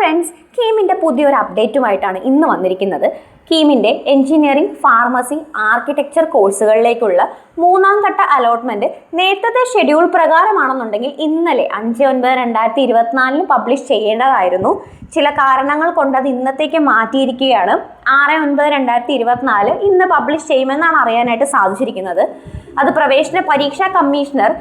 Friends, കീമിൻ്റെ പുതിയൊരു അപ്ഡേറ്റുമായിട്ടാണ് ഇന്ന് വന്നിരിക്കുന്നത്. കീമിൻ്റെ എഞ്ചിനീയറിംഗ്, ഫാർമസി, ആർക്കിടെക്ചർ കോഴ്സുകളിലേക്കുള്ള 3ാം ഘട്ട അലോട്ട്മെൻറ്റ് നേരത്തെ ഷെഡ്യൂൾ പ്രകാരമാണെന്നുണ്ടെങ്കിൽ ഇന്നലെ 5/9/2024 പബ്ലിഷ് ചെയ്യേണ്ടതായിരുന്നു. ചില കാരണങ്ങൾ കൊണ്ട് അത് ഇന്നത്തേക്ക് മാറ്റിയിരിക്കുകയാണ്. 6/9/2024 ഇന്ന് പബ്ലിഷ് ചെയ്യുമെന്നാണ് അറിയാനായിട്ട് സാധിച്ചിരിക്കുന്നത്. അത് പ്രവേശന പരീക്ഷാ കമ്മീഷണർ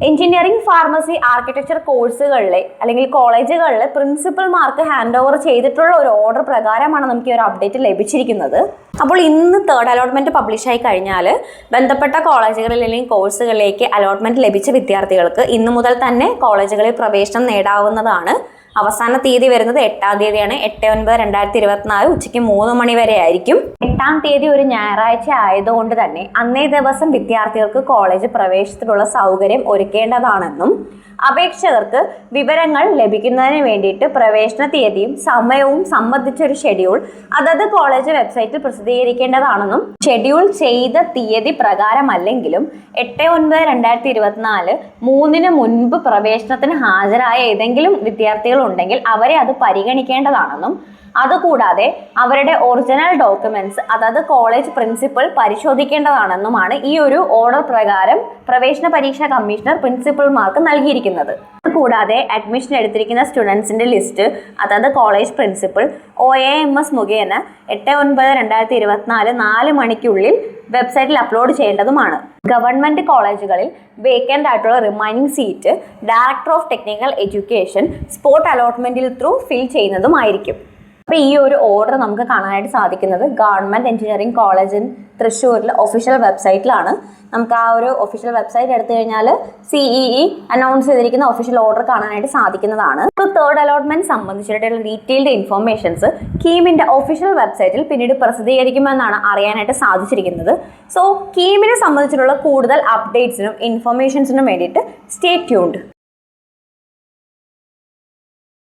എഞ്ചിനീയറിംഗ്, ഫാർമസി, ആർക്കിടെക്ചർ കോഴ്സുകളിലെ അല്ലെങ്കിൽ കോളേജുകളിലെ പ്രിൻസിപ്പൽമാർക്ക് ഹാൻഡ് ഓവർ ചെയ്തിട്ടുള്ള ഒരു ഓർഡർ പ്രകാരമാണ് നമുക്ക് ഈ ഒരു അപ്ഡേറ്റ് ലഭിച്ചിരിക്കുന്നത്. അപ്പോൾ ഇന്ന് 3rd അലോട്ട്മെൻറ്റ് പബ്ലിഷായി കഴിഞ്ഞാൽ ബന്ധപ്പെട്ട കോളേജുകളിൽ അല്ലെങ്കിൽ കോഴ്സുകളിലേക്ക് അലോട്ട്മെൻറ്റ് ലഭിച്ച വിദ്യാർത്ഥികൾക്ക് ഇന്നു മുതൽ തന്നെ കോളേജുകളിൽ പ്രവേശനം നേടാവുന്നതാണ്. അവസാന തീയതി വരുന്നത് 8ാം തീയതിയാണ്. 8/9/2024 ഉച്ചയ്ക്ക് 3 മണി വരെ ആയിരിക്കും. 8ാം തീയതി ഒരു ഞായറാഴ്ച ആയതുകൊണ്ട് തന്നെ അന്നേ ദിവസം വിദ്യാർത്ഥികൾക്ക് കോളേജ് പ്രവേശനത്തിനുള്ള സൗകര്യം ഒരുക്കേണ്ടതാണെന്നും അപേക്ഷകർക്ക് വിവരങ്ങൾ ലഭിക്കുന്നതിന് വേണ്ടിയിട്ട് പ്രവേശന തീയതിയും സമയവും സംബന്ധിച്ചൊരു ഷെഡ്യൂൾ അതത് കോളേജ് വെബ്സൈറ്റിൽ പ്രസിദ്ധീകരിക്കേണ്ടതാണെന്നും ഷെഡ്യൂൾ ചെയ്ത തീയതി പ്രകാരമല്ലെങ്കിലും 8/9/2024 3-ന് മുൻപ് പ്രവേശനത്തിന് ഹാജരായ ഏതെങ്കിലും വിദ്യാർത്ഥികൾ ഉണ്ടെങ്കിൽ അവരെ അത് പരിഗണിക്കേണ്ടതാണെന്നും അതുകൂടാതെ അവരുടെ ഒറിജിനൽ ഡോക്യുമെന്റ്സ് അതത് കോളേജ് പ്രിൻസിപ്പൽ പരിശോധിക്കേണ്ടതാണെന്നുമാണ് ഈ ഒരു ഓർഡർ പ്രകാരം പ്രവേശന പരീക്ഷാ കമ്മീഷണർ പ്രിൻസിപ്പൽമാർക്ക് നൽകിയിരിക്കുന്നത്. കൂടാതെ അഡ്മിഷൻ എടുത്തിരിക്കുന്ന സ്റ്റുഡൻസിന്റെ ലിസ്റ്റ് അതത് കോളേജ് പ്രിൻസിപ്പൽ OAMS മുഖേന 8/9/2024 4 മണിക്കുള്ളിൽ വെബ്സൈറ്റിൽ അപ്ലോഡ് ചെയ്യേണ്ടതുമാണ്. ഗവൺമെന്റ് കോളേജുകളിൽ വേക്കൻ്റ് ആയിട്ടുള്ള remaining seat director of technical education spot അലോട്ട്മെന്റിൽ ത്രൂ ഫിൽ ചെയ്യുന്നതുമായിരിക്കും. അപ്പോൾ ഈ ഒരു ഓർഡർ നമുക്ക് കാണാനായിട്ട് സാധിക്കുന്നത് ഗവൺമെൻറ് എഞ്ചിനീയറിംഗ് കോളേജ് ഇൻ തൃശ്ശൂരിൽ ഒഫീഷ്യൽ വെബ്സൈറ്റിലാണ്. നമുക്ക് ആ ഒരു ഒഫീഷ്യൽ വെബ്സൈറ്റ് എടുത്തു കഴിഞ്ഞാൽ CEE അനൗൺസ് ചെയ്തിരിക്കുന്ന ഒഫീഷ്യൽ ഓർഡർ കാണാനായിട്ട് സാധിക്കുന്നതാണ്. ഇപ്പോൾ 3rd അലോട്ട്മെന്റ് സംബന്ധിച്ചിട്ടുള്ള ഡീറ്റെയിൽഡ് ഇൻഫർമേഷൻസ് കീമിൻ്റെ ഒഫീഷ്യൽ വെബ്സൈറ്റിൽ പിന്നീട് പ്രസിദ്ധീകരിക്കുമെന്നാണ് അറിയാനായിട്ട് സാധിച്ചിരിക്കുന്നത്. സോ കീമിനെ സംബന്ധിച്ചിട്ടുള്ള കൂടുതൽ അപ്ഡേറ്റ്സിനും ഇൻഫർമേഷൻസിനും വേണ്ടിയിട്ട് സ്റ്റേ ട്യൂൺഡ്.